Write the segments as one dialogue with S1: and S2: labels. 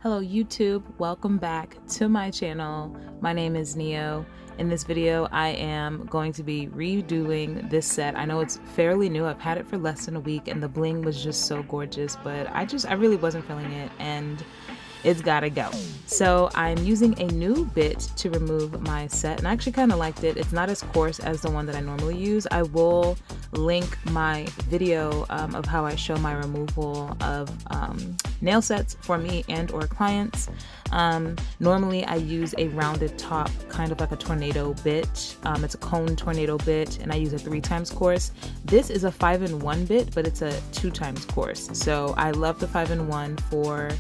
S1: Hello YouTube, welcome back to my channel. My name is Neo. In this video I am going to be redoing this set. I know it's fairly new, I've had it for less than a week and the bling was just so gorgeous, but I really wasn't feeling it and it's gotta go. So I'm using a new bit to remove my set and I actually kind of liked it. It's not as coarse as the one that I normally use. I will link my video of how I show my removal of nail sets for me and or clients. Normally I use a rounded top, kind of like a tornado bit. It's a cone tornado bit and I use a 3x course. This is a 5-in-1 bit, but it's a 2x course. So I love the 5-in-1 for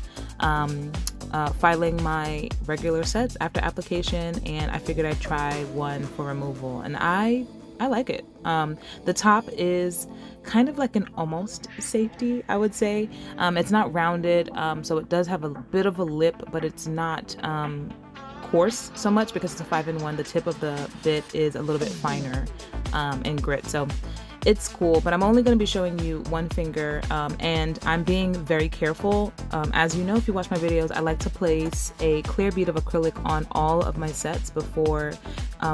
S1: filing my regular sets after application, and I figured I'd try one for removal, and I like it. The top is kind of like an almost safety, I would say. It's not rounded, so it does have a bit of a lip, but it's not coarse so much because it's a 5-in-1. The tip of the bit is a little bit finer in grit, so it's cool, but I'm only going to be showing you one finger, and I'm being very careful. As you know, if you watch my videos, I like to place a clear bead of acrylic on all of my sets before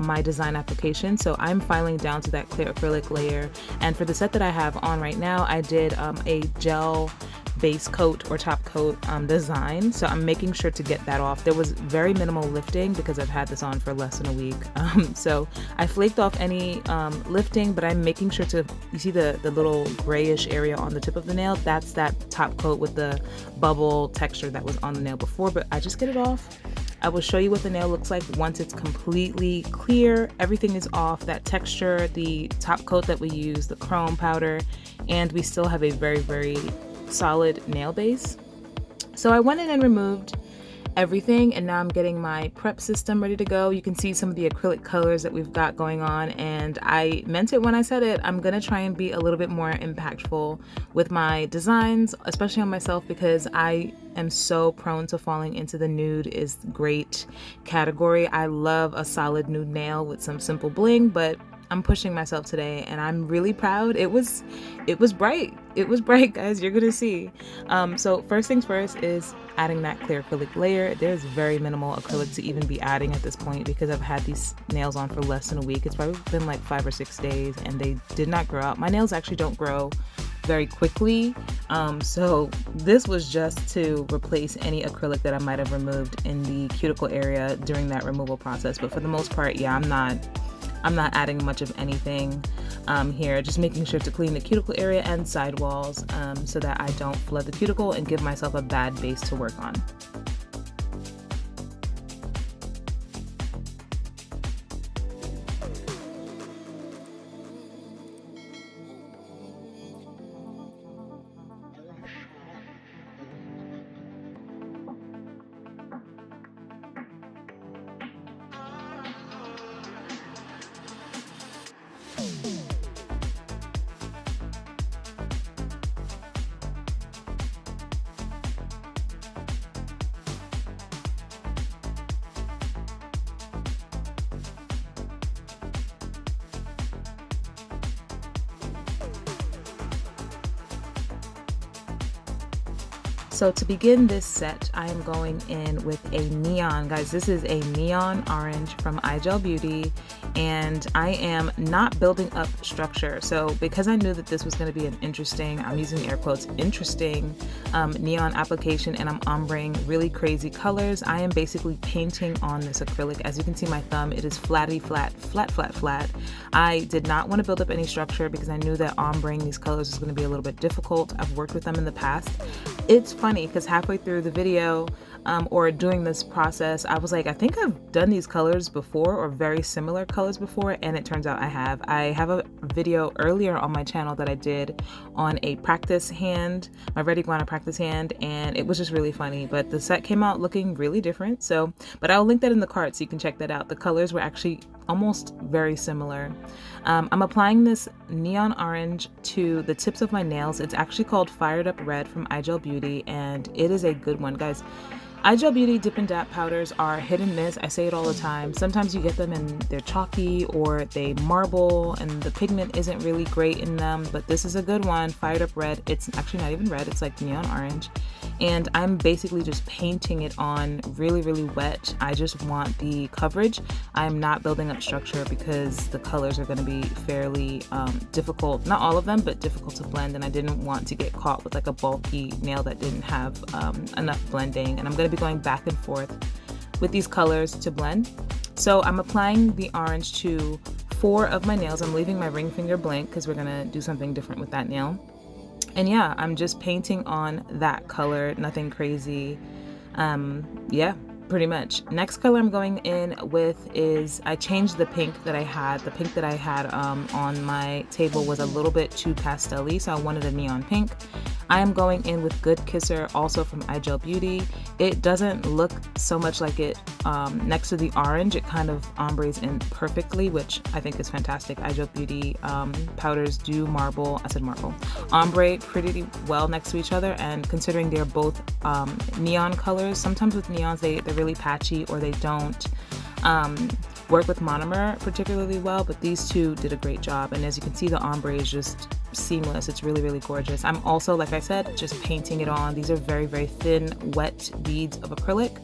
S1: my design application. So I'm filing down to that clear acrylic layer. And for the set that I have on right now, I did a gel base coat or top coat design, so I'm making sure to get that off. There was very minimal lifting because I've had this on for less than a week, so I flaked off any lifting, but I'm making sure to, you see the little grayish area on the tip of the nail, that's that top coat with the bubble texture that was on the nail before, but I just get it off. I will show you what the nail looks like once it's completely clear, everything is off, that texture, the top coat that we use, the chrome powder, and we still have a very solid nail base. So I went in and removed everything, and now I'm getting my prep system ready to go. You can see some of the acrylic colors that we've got going on, and I meant it when I said it. I'm gonna try and be a little bit more impactful with my designs, especially on myself, because I am so prone to falling into the nude is great category. I love a solid nude nail with some simple bling, but I'm pushing myself today and I'm really proud. It was bright. It was bright, guys. You're gonna see. So first things first is adding that clear acrylic layer. There's very minimal acrylic to even be adding at this point because I've had these nails on for less than a week. It's probably been like 5 or 6 days and they did not grow out. My nails actually don't grow very quickly, so this was just to replace any acrylic that I might have removed in the cuticle area during that removal process. But for the most part, yeah, I'm not adding much of anything here, just making sure to clean the cuticle area and sidewalls so that I don't flood the cuticle and give myself a bad base to work on. So to begin this set, I am going in with a neon. Guys, this is a neon orange from iGel Beauty, and I am not building up structure. So because I knew that this was going to be an interesting, I'm using air quotes, interesting neon application, and I'm ombreing really crazy colors, I am basically painting on this acrylic. As you can see my thumb, it is flatty flat. I did not want to build up any structure because I knew that ombreing these colors is going to be a little bit difficult. I've worked with them in the past. It's funny because halfway through the video or doing this process, I was like, I think I've done these colors before or very similar colors before, and it turns out I have. I have a video earlier on my channel that I did on a practice hand, my Red Iguana practice hand, and it was just really funny, but the set came out looking really different. So, but I'll link that in the card so you can check that out. The colors were actually almost very similar. I'm applying this neon orange to the tips of my nails. It's actually called Fired Up Red from iGel Beauty, and it is a good one, guys. iGel Beauty dip and dap powders are hit and miss. I say it all the time. Sometimes you get them and they're chalky or they marble and the pigment isn't really great in them, but this is a good one. Fired Up Red. It's actually not even red, it's like neon orange. and I'm basically just painting it on really, really wet. I just want the coverage. I'm not building up structure because the colors are going to be fairly difficult, not all of them, but difficult to blend, and I didn't want to get caught with like a bulky nail that didn't have enough blending. And I'm going to be going back and forth with these colors to blend. So I'm applying the orange to 4 of my nails. I'm leaving my ring finger blank because we're going to do something different with that nail. And yeah, I'm just painting on that color, nothing crazy. Yeah, pretty much. Next color I'm going in with is, I changed the pink that I had. The pink that I had on my table was a little bit too pastel-y, so I wanted a neon pink. I am going in with Good Kisser, also from iGel Beauty. It doesn't look so much like it next to the orange. It kind of ombres in perfectly, which I think is fantastic. iGel Beauty powders do ombre pretty well next to each other, and considering they're both neon colors, sometimes with neons they're really patchy or they don't work with monomer particularly well, but these two did a great job. And as you can see, the ombre is just seamless. It's really, really gorgeous. I'm also, like I said, just painting it on. These are very, very thin, wet beads of acrylic.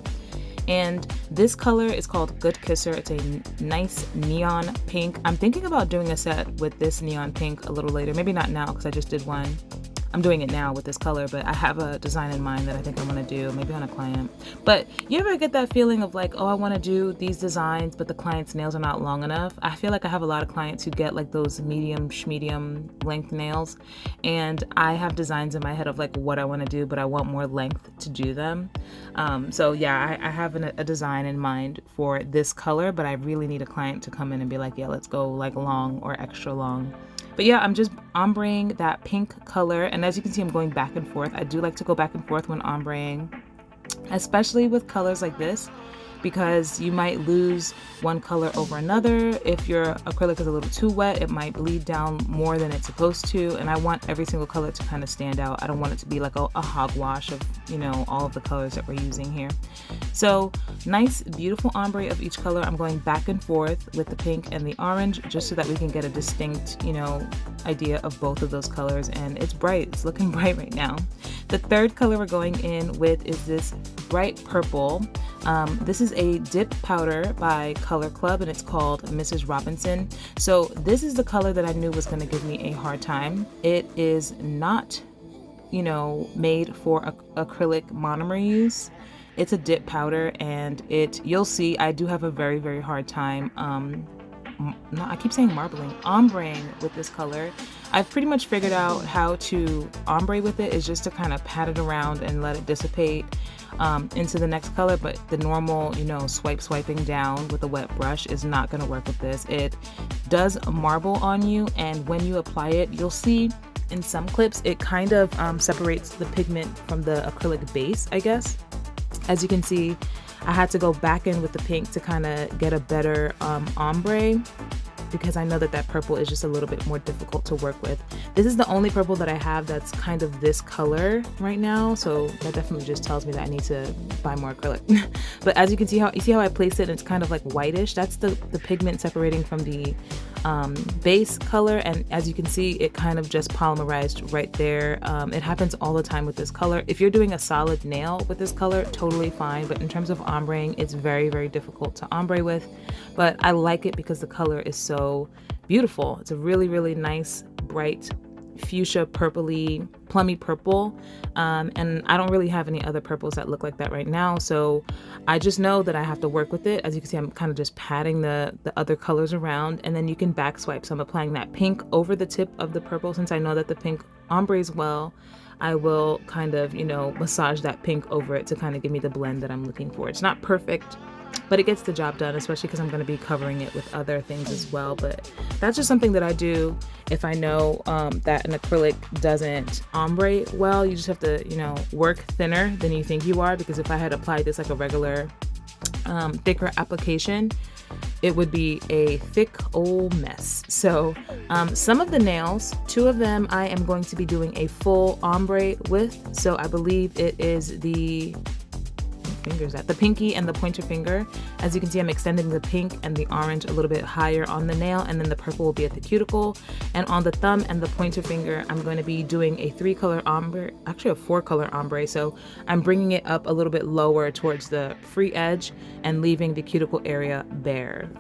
S1: And this color is called Good Kisser. It's a nice neon pink. I'm thinking about doing a set with this neon pink a little later. Maybe not now because I just did one. I'm doing it now with this color, but I have a design in mind that I think I want to do, maybe on a client. But you ever get that feeling of like, oh, I want to do these designs, but the client's nails are not long enough? I feel like I have a lot of clients who get like those medium length nails, and I have designs in my head of like what I want to do, but I want more length to do them. So yeah, I have a design in mind for this color, but I really need a client to come in and be like, yeah, let's go like long or extra long. But yeah, I'm just ombreing that pink color, and as you can see, I'm going back and forth. I do like to go back and forth when ombreing, especially with colors like this, because you might lose one color over another. If your acrylic is a little too wet, it might bleed down more than it's supposed to, and I want every single color to kind of stand out. I don't want it to be like a hogwash of, you know, all of the colors that we're using here. So nice, beautiful ombre of each color. I'm going back and forth with the pink and the orange just so that we can get a distinct, you know, idea of both of those colors. And it's bright, it's looking bright right now. The third color we're going in with is this bright purple. This is a dip powder by Color Club, and it's called Mrs. Robinson. So this is the color that I knew was going to give me a hard time. It is not, you know, made for acrylic monomer use. It's a dip powder, and you'll see I do have a very, very hard time I keep saying ombreing with this color. I've pretty much figured out how to ombre with it, is just to kind of pat it around and let it dissipate into the next color, but the normal, you know, swiping down with a wet brush is not going to work with this. It does marble on you, and when you apply it, you'll see in some clips it kind of separates the pigment from the acrylic base, I guess. As you can see, I had to go back in with the pink to kind of get a better ombre, because I know that purple is just a little bit more difficult to work with. This is the only purple that I have that's kind of this color right now, so that definitely just tells me that I need to buy more acrylic. But as you can see, how I place it, it's kind of like whitish. That's the pigment separating from the base color, and as you can see, it kind of just polymerized right there. It happens all the time with this color. If you're doing a solid nail with this color, totally fine, but in terms of ombreing, it's very, very difficult to ombre with. But I like it because the color is so beautiful. It's a really, really nice, bright, fuchsia purpley, plummy purple, and I don't really have any other purples that look like that right now, so I just know that I have to work with it. As you can see, I'm kind of just patting the other colors around, and then you can back swipe. So I'm applying that pink over the tip of the purple. Since I know that the pink ombres well, I will kind of, you know, massage that pink over it to kind of give me the blend that I'm looking for. It's not perfect, but it gets the job done, especially because I'm going to be covering it with other things as well. But that's just something that I do if I know that an acrylic doesn't ombre well. You just have to, you know, work thinner than you think you are, because if I had applied this like a regular thicker application, it would be a thick old mess. So some of the nails, 2 of them, I am going to be doing a full ombre with. So I believe it is the fingers at? The pinky and the pointer finger. As you can see, I'm extending the pink and the orange a little bit higher on the nail, and then the purple will be at the cuticle. And on the thumb and the pointer finger, I'm going to be doing a 3-color ombre, actually a 4-color ombre. So I'm bringing it up a little bit lower towards the free edge and leaving the cuticle area bare.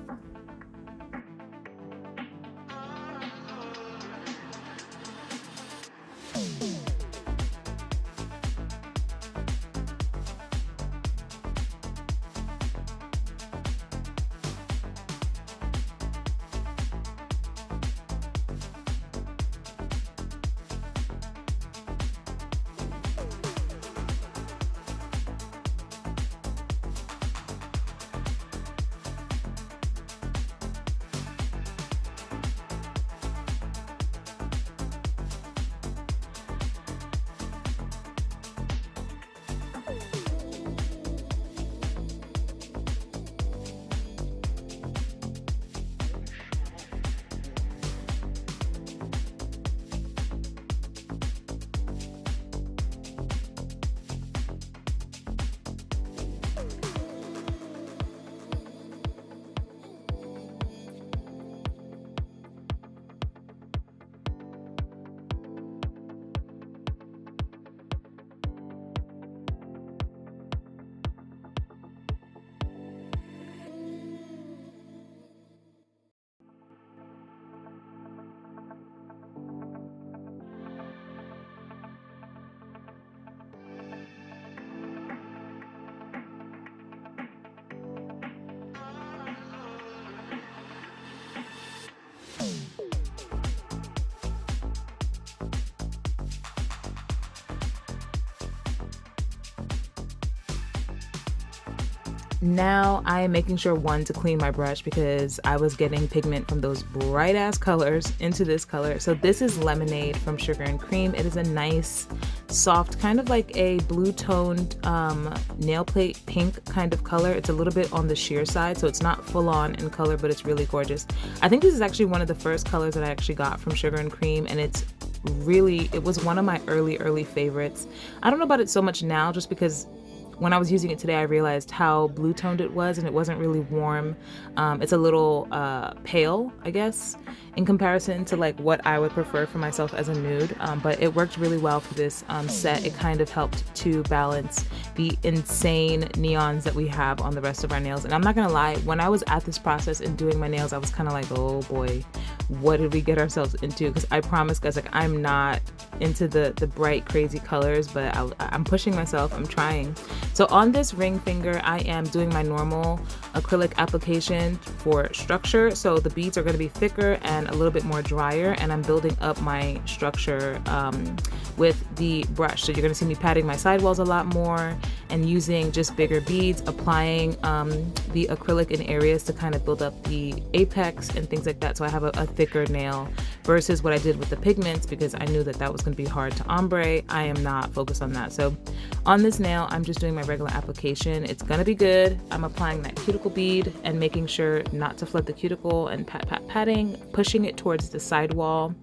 S1: Now I am making sure, one, to clean my brush because I was getting pigment from those bright ass colors into this color. So this is Lemonade from Sugar and Cream. It is a nice, soft, kind of like a blue toned nail plate pink kind of color. It's a little bit on the sheer side, so it's not full on in color, but it's really gorgeous. I think this is actually one of the first colors that I actually got from Sugar and Cream, and it was one of my early favorites. I don't know about it so much now, just because when I was using it today, I realized how blue toned it was, and it wasn't really warm. It's a little pale, I guess, in comparison to like what I would prefer for myself as a nude, but it worked really well for this set. It kind of helped to balance the insane neons that we have on the rest of our nails. And I'm not gonna lie, when I was at this process and doing my nails, I was kind of like, oh boy, what did we get ourselves into? Because I promise, guys, like, I'm not into the bright crazy colors, but I'm pushing myself, I'm trying. So on this ring finger, I am doing my normal acrylic application for structure. So the beads are going to be thicker and a little bit more drier, and I'm building up my structure with the brush. So you're going to see me patting my sidewalls a lot more and using just bigger beads, applying the acrylic in areas to kind of build up the apex and things like that. So I have a thicker nail versus what I did with the pigments, because I knew that that was going to be hard to ombre. I am not focused on that. So on this nail, I'm just doing my regular application. It's going to be good. I'm applying that cuticle bead and making sure not to flood the cuticle, and patting, pushing it towards the sidewall,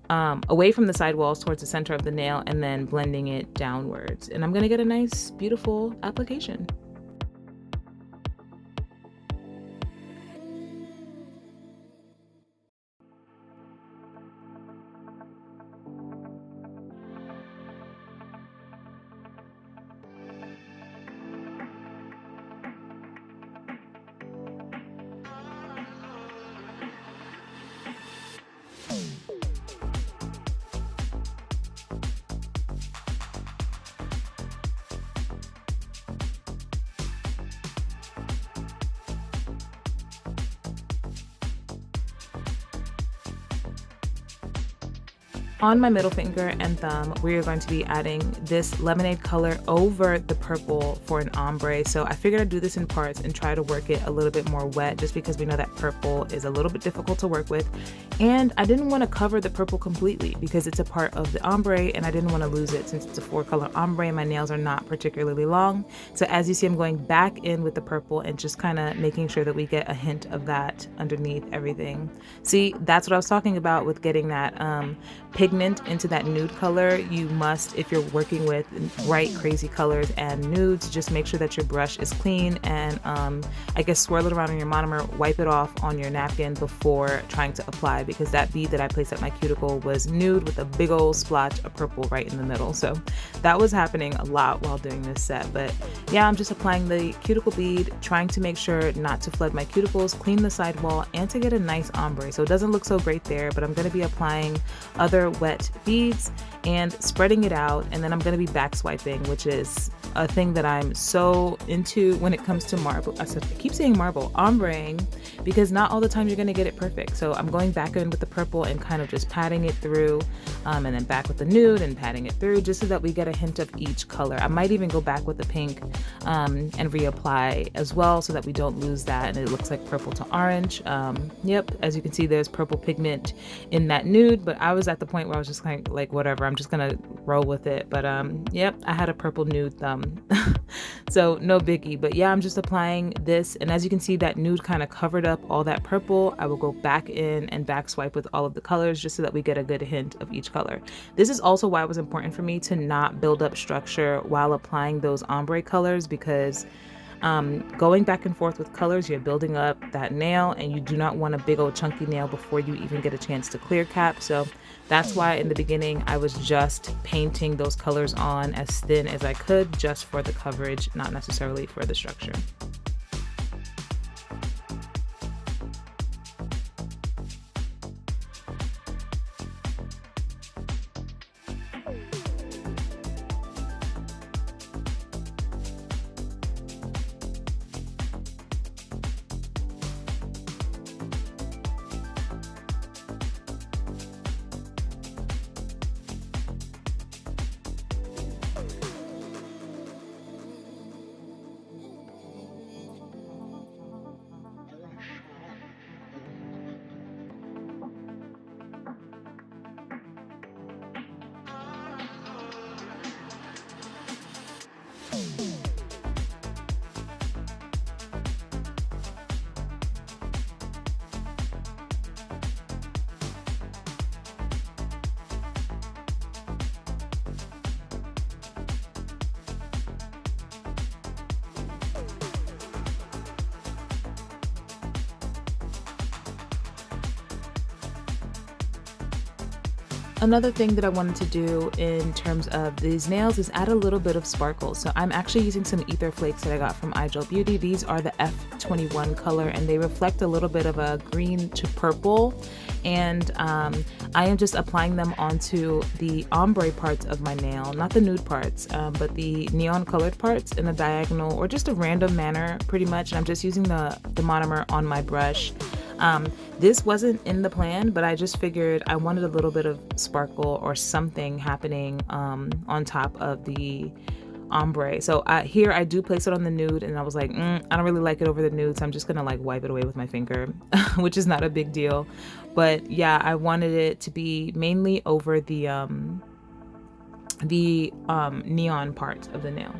S1: away from the sidewalls towards the center of the nail, and then blending it downwards. And I'm going to get a nice, beautiful application. On my middle finger and thumb, we are going to be adding this lemonade color over the purple for an ombre. So I figured I'd do this in parts and try to work it a little bit more wet, just because we know that purple is a little bit difficult to work with. And I didn't want to cover the purple completely because it's a part of the ombre, and I didn't want to lose it since it's a 4-color ombre and my nails are not particularly long. So as you see, I'm going back in with the purple and just kind of making sure that we get a hint of that underneath everything. See, that's what I was talking about with getting that pigment pigment into that nude color, you must, if you're working with bright, crazy colors and nudes, just make sure that your brush is clean and I guess swirl it around on your monomer, wipe it off on your napkin before trying to apply, because that bead that I placed at my cuticle was nude with a big old splotch of purple right in the middle. So that was happening a lot while doing this set. But yeah, I'm just applying the cuticle bead, trying to make sure not to flood my cuticles, clean the sidewall, and to get a nice ombre. So it doesn't look so great there, but I'm going to be applying other wet beads and spreading it out, and then I'm going to be back swiping, which is a thing that I'm so into when it comes to marble. I keep saying marble, ombreing, because not all the time you're going to get it perfect. So I'm going back in with the purple and kind of just patting it through, and then back with the nude and patting it through, just so that we get a hint of each color. I might even go back with the pink and reapply as well, so that we don't lose that and it looks like purple to orange. Yep, as you can see, there's purple pigment in that nude, but I was at the point where I was just kind of like, whatever, I'm just gonna roll with it. But yep, I had a purple nude thumb. So no biggie. But yeah, I'm just applying this, and as you can see, that nude kind of covered up all that purple. I will go back in and back swipe with all of the colors, just so that we get a good hint of each color. This is also why it was important for me to not build up structure while applying those ombre colors, because going back and forth with colors, you're building up that nail, and you do not want a big old chunky nail before you even get a chance to clear cap. So that's why in the beginning I was just painting those colors on as thin as I could, just for the coverage, not necessarily for the structure. Another thing that I wanted to do in terms of these nails is add a little bit of sparkle. So I'm actually using some ether flakes that I got from iGel Beauty. These are the F21 color, and they reflect a little bit of a green to purple. And I am just applying them onto the ombre parts of my nail, not the nude parts, but the neon colored parts in a diagonal or just a random manner pretty much. And I'm just using the monomer on my brush. This wasn't in the plan, but I just figured I wanted a little bit of sparkle or something happening on top of the ombre. So here I do place it on the nude, and I was like, I don't really like it over the nude, so I'm just gonna like wipe it away with my finger, which is not a big deal. But yeah, I wanted it to be mainly over the neon part of the nail.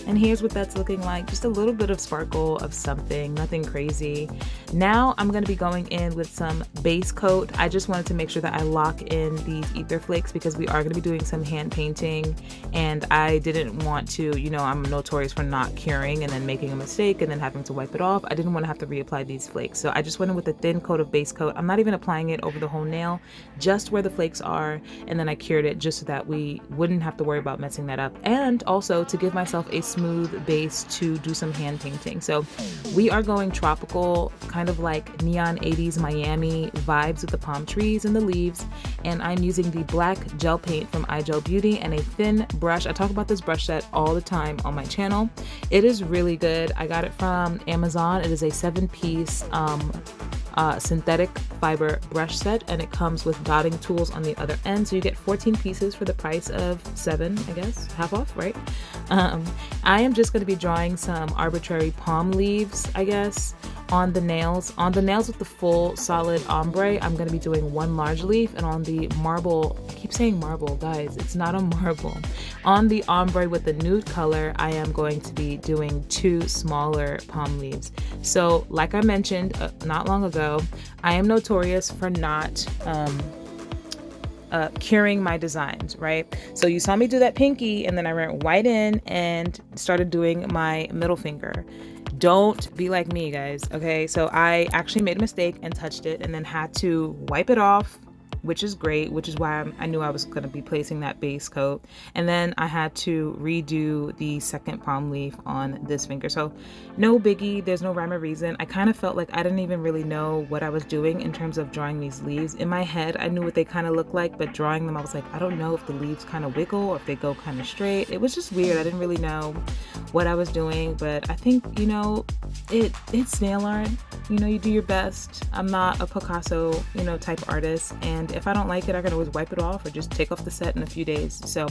S1: And here's what that's looking like, just a little bit of sparkle of something, nothing crazy. Now I'm going to be going in with some base coat. I just wanted to make sure that I lock in these ether flakes because we are going to be doing some hand painting, and I didn't want to, you know, I'm notorious for not curing and then making a mistake and then having to wipe it off. I didn't want to have to reapply these flakes, so I just went in with a thin coat of base coat. I'm not even applying it over the whole nail, just where the flakes are, and then I cured it just so that we wouldn't have to worry about messing that up, and also to give myself a smooth base to do some hand painting. So we are going tropical, kind of like neon 80s Miami vibes with the palm trees and the leaves, and I'm using the black gel paint from iGel Beauty and a thin brush. I talk about this brush set all the time on my channel. It is really good. I got it from Amazon. It is a 7-piece synthetic fiber brush set, and it comes with dotting tools on the other end. So you get 14 pieces for the price of 7, I guess, half off, right? I am just going to be drawing some arbitrary palm leaves, I guess, on the nails. On the nails with the full solid ombre, I'm going to be doing 1 large leaf, and on the marble, I keep saying marble, guys, it's not a marble. On the ombre with the nude color, I am going to be doing 2 smaller palm leaves. So like I mentioned not long ago, I am notorious for not curing my designs, right? So you saw me do that pinky, and then I went right in and started doing my middle finger. Don't be like me, guys, okay? So I actually made a mistake and touched it, and then had to wipe it off, which is great, which is why I knew I was going to be placing that base coat. And then I had to redo the second palm leaf on this finger. So no biggie, there's no rhyme or reason. I kind of felt like I didn't even really know what I was doing in terms of drawing these leaves. In my head, I knew what they kind of looked like, but drawing them, I was like, I don't know if the leaves kind of wiggle or if they go kind of straight. It was just weird. I didn't really know what I was doing, but I think, you know, it's nail art. You know, you do your best. I'm not a Picasso, you know, type artist, and if I don't like it, I can always wipe it off or just take off the set in a few days. So,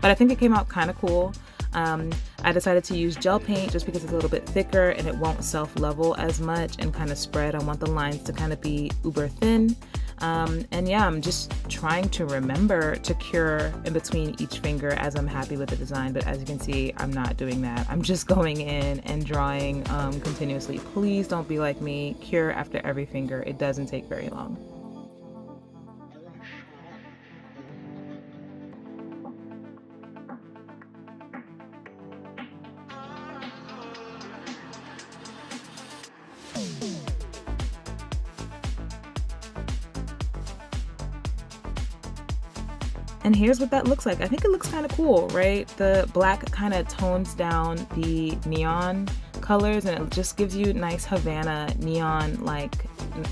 S1: but I think it came out kind of cool. I decided to use gel paint just because it's a little bit thicker and it won't self-level as much and kind of spread. I want the lines to kind of be uber thin. And yeah, I'm just trying to remember to cure in between each finger as I'm happy with the design. But as you can see, I'm not doing that. I'm just going in and drawing continuously. Please don't be like me. Cure after every finger. It doesn't take very long. And here's what that looks like. I think it looks kind of cool, right? The black kind of tones down the neon colors, and it just gives you nice Havana neon, like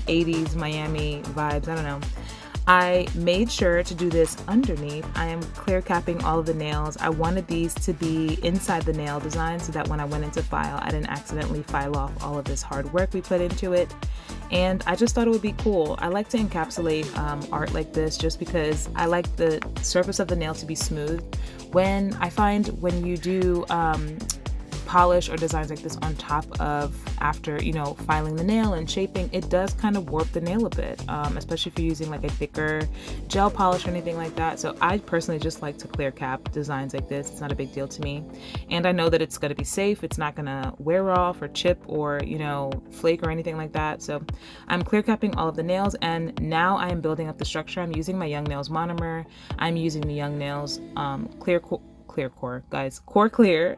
S1: 80s Miami vibes. I don't know. I made sure to do this underneath. I am clear capping all of the nails. I wanted these to be inside the nail design so that when I went into file, I didn't accidentally file off all of this hard work we put into it. And I just thought it would be cool. I like to encapsulate art like this just because I like the surface of the nail to be smooth. I find when you do polish or designs like this on top of, after, you know, filing the nail and shaping, it does kind of warp the nail a bit, especially if you're using like a thicker gel polish or anything like that. So I personally just like to clear cap designs like this. It's not a big deal to me. And I know that it's going to be safe. It's not going to wear off or chip or, you know, flake or anything like that. So I'm clear capping all of the nails, and now I am building up the structure. I'm using my Young Nails monomer. I'm using the Young Nails Core Clear.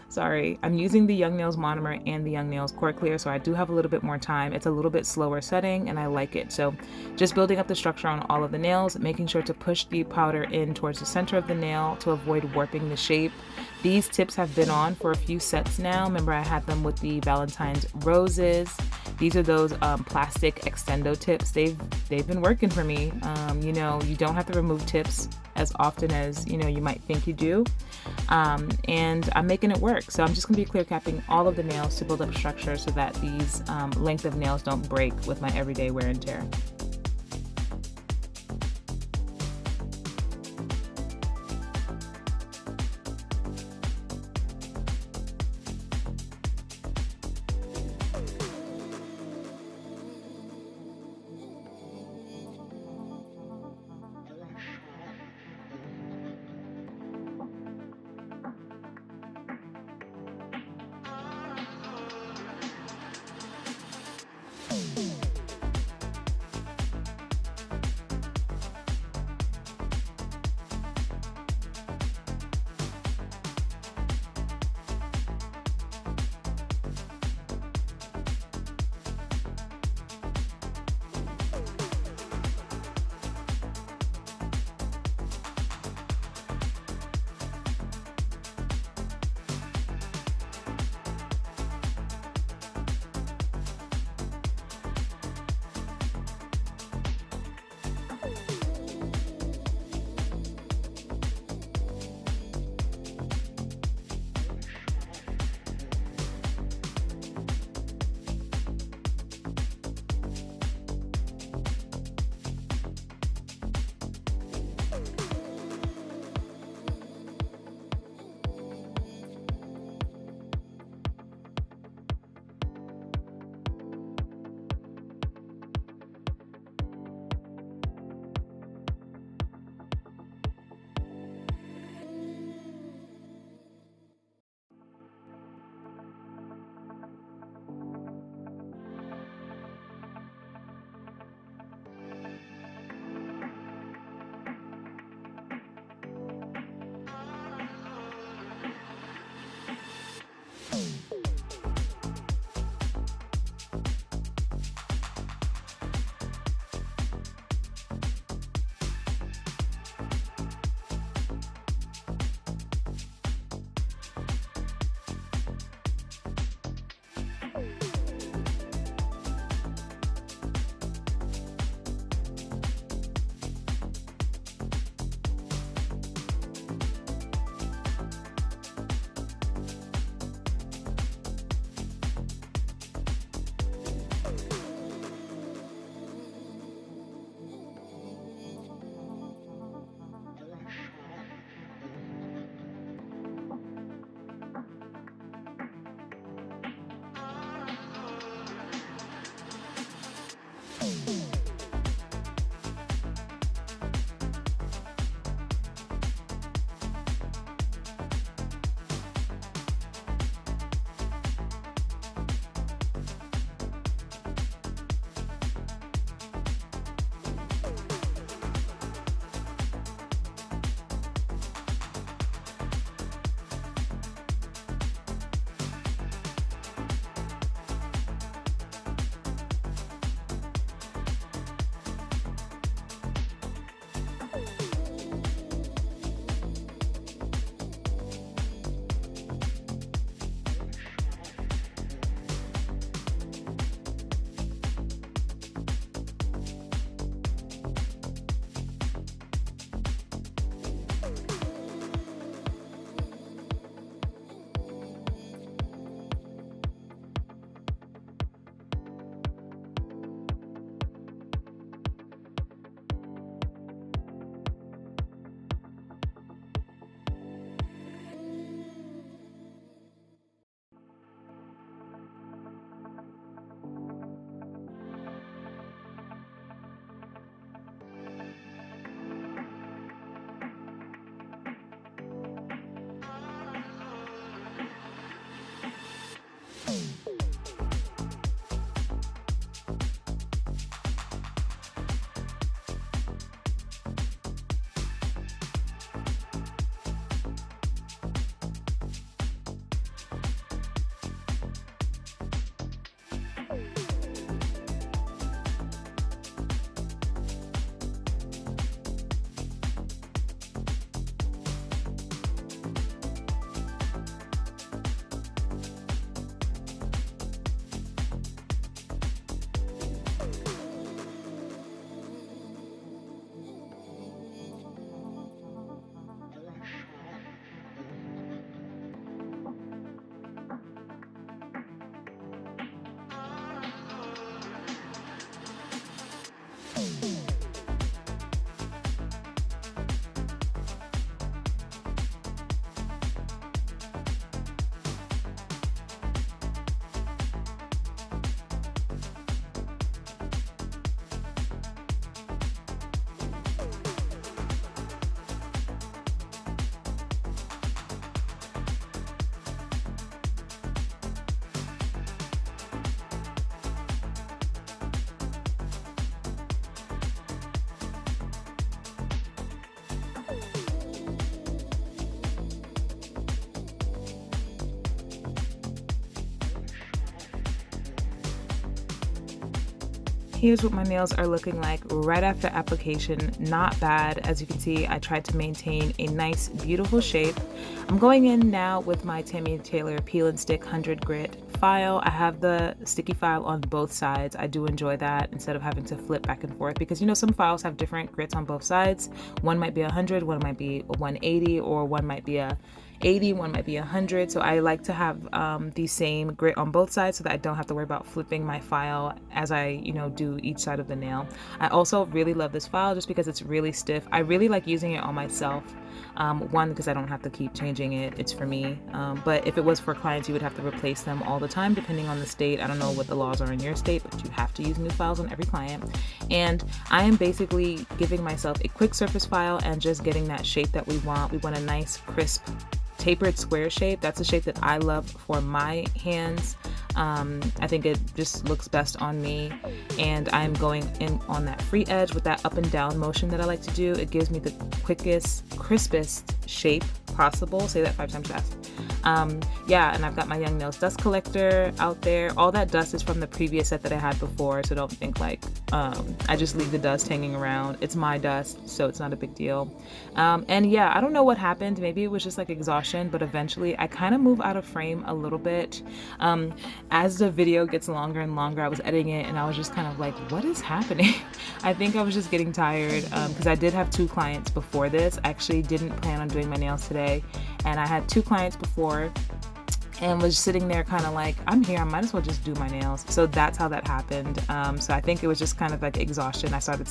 S1: Sorry, I'm using the Young Nails monomer and the Young Nails Core Clear, so I do have a little bit more time. It's a little bit slower setting and I like it. So just building up the structure on all of the nails, making sure to push the powder in towards the center of the nail to avoid warping the shape. These tips have been on for a few sets now. Remember, I had them with the Valentine's roses. These are those plastic extendo tips. They've been working for me. You know, you don't have to remove tips as often as, you know, you might think you do. And I'm making it work. So I'm just gonna be clear capping all of the nails to build up structure so that these length of nails don't break with my everyday wear and tear. Here's what my nails are looking like right after application. Not bad. As you can see, I tried to maintain a nice, beautiful shape. I'm going in now with my Tammy Taylor Peel and Stick 100 grit file. I have the sticky file on both sides. I do enjoy that instead of having to flip back and forth, because you know some files have different grits on both sides. One might be 100, one might be a 180, or one might be a 80, one might be 100. So I like to have the same grit on both sides so that I don't have to worry about flipping my file as I, do each side of the nail. I also really love this file just because it's really stiff. I really like using it on myself. One, because I don't have to keep changing it, it's for me. But if it was for clients, you would have to replace them all the time depending on the state. I don't know what the laws are in your state, but you have to use new files on every client. And I am basically giving myself a quick surface file and just getting that shape that we want. We want a nice, crisp, tapered square shape. That's a shape that I love for my hands. I think it just looks best on me, and I'm going in on that free edge with that up and down motion that I like to do. It gives me the quickest, crispest shape possible. Say that 5 times fast. Yeah, and I've got my Young Nails dust collector out there. All that dust is from the previous set that I had before, so don't think like I just leave the dust hanging around. It's my dust, so it's not a big deal. And yeah, I don't know what happened. Maybe it was just like exhaustion, but eventually I kind of move out of frame a little bit. As the video gets longer and longer, I was editing it and I was just kind of like, what is happening? I think I was just getting tired because I did have 2 clients before this. I actually didn't plan on doing my nails today, and I had 2 clients before and was sitting there kind of like, I'm here, I might as well just do my nails. So that's how that happened. So I think it was just kind of like exhaustion. I started,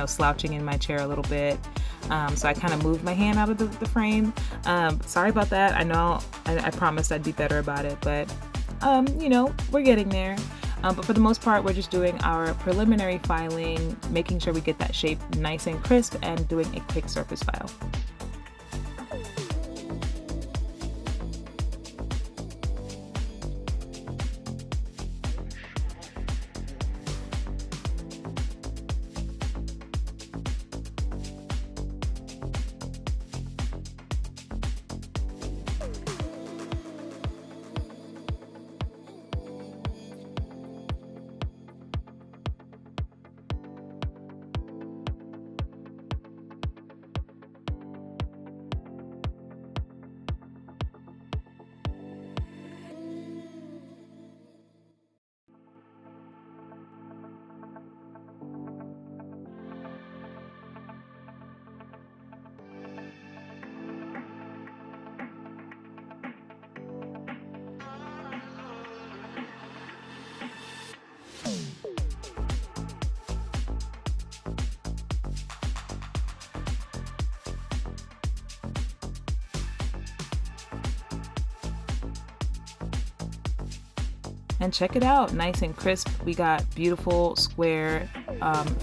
S1: slouching in my chair a little bit. So I kind of moved my hand out of the frame. Sorry about that. I know I promised I'd be better about it, but we're getting there. But for the most part, we're just doing our preliminary filing, making sure we get that shape nice and crisp, and doing a quick surface file. And check it out, nice and crisp. We got beautiful square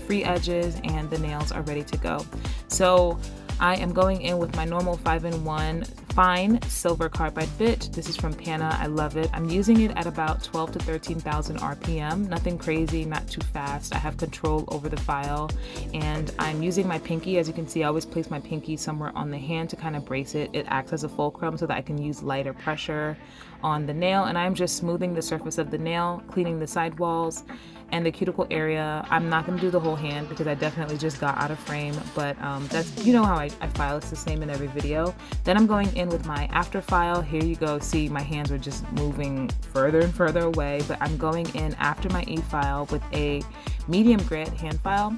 S1: free edges, and the nails are ready to go. So I am going in with my normal 5-in-1 fine silver carbide bit. This is from Pana. I love it. I'm using it at about 12 to 13,000 RPM. Nothing crazy, not too fast. I have control over the file, and I'm using my pinky. As you can see, I always place my pinky somewhere on the hand to kind of brace it. It acts as a fulcrum so that I can use lighter pressure on the nail, and I'm just smoothing the surface of the nail, cleaning the sidewalls and the cuticle area. I'm not going to do the whole hand because I definitely just got out of frame, but that's, how I file. It's the same in every video. Then I'm going in with my after file. Here you go. See, my hands are just moving further and further away, but I'm going in after my E file with a medium grit hand file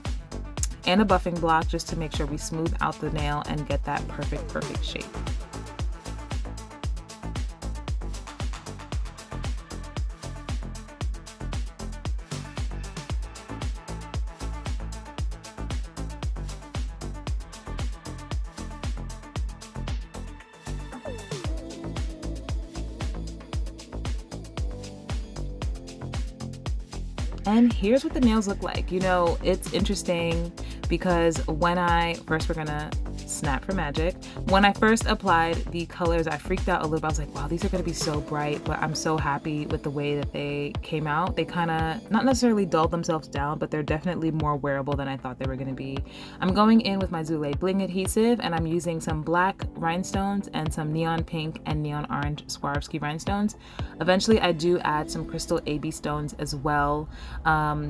S1: and a buffing block just to make sure we smooth out the nail and get that perfect shape. And here's what the nails look like. It's interesting because when we're gonna Snap for Magic. When I first applied the colors, I freaked out a little bit. I was like, wow, these are gonna be so bright, but I'm so happy with the way that they came out. They kind of, not necessarily dulled themselves down, but they're definitely more wearable than I thought they were gonna be. I'm going in with my Zule Bling adhesive, and I'm using some black rhinestones and some neon pink and neon orange Swarovski rhinestones. Eventually, I do add some crystal AB stones as well,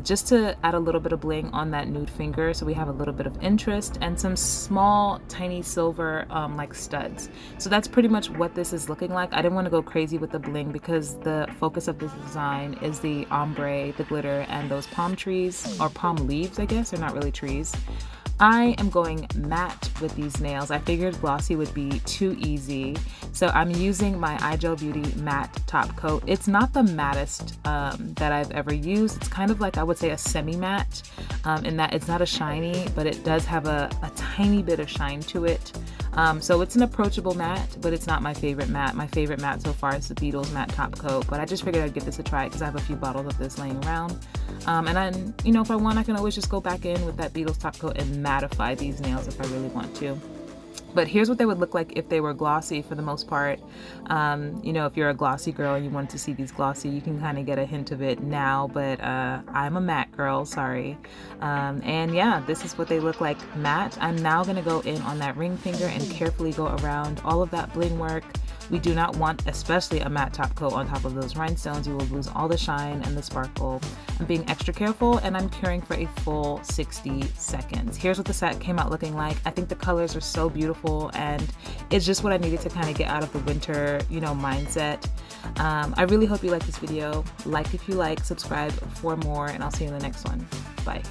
S1: just to add a little bit of bling on that nude finger, so we have a little bit of interest, and some small tiny silver like studs. So that's pretty much what this is looking like. I didn't want to go crazy with the bling because the focus of this design is the ombre, the glitter, and those palm trees, or palm leaves, I guess. They're not really trees. I am going matte with these nails. I figured glossy would be too easy, so I'm using my iGel Beauty matte top coat. It's not the mattest that I've ever used. It's kind of like, I would say, a semi-matte, in that it's not a shiny, but it does have a tiny bit of shine to it. So it's an approachable matte, but it's not my favorite matte. My favorite matte so far is the Beetles matte top coat, but I just figured I'd give this a try because I have a few bottles of this laying around. And then, you know, if I want, I can always just go back in with that Beetles top coat and mattify these nails if I really want to. But here's what they would look like if they were glossy for the most part. You know, if you're a glossy girl and you want to see these glossy, you can kind of get a hint of it now, but I'm a matte girl, sorry. And yeah, this is what they look like matte. I'm now gonna go in on that ring finger and carefully go around all of that bling work. We do not want, especially a matte top coat on top of those rhinestones. You will lose all the shine and the sparkle. I'm being extra careful, and I'm curing for a full 60 seconds. Here's what the set came out looking like. I think the colors are so beautiful, and it's just what I needed to kind of get out of the winter, you know, mindset. I really hope you like this video. Like if you like, subscribe for more, and I'll see you in the next one. Bye.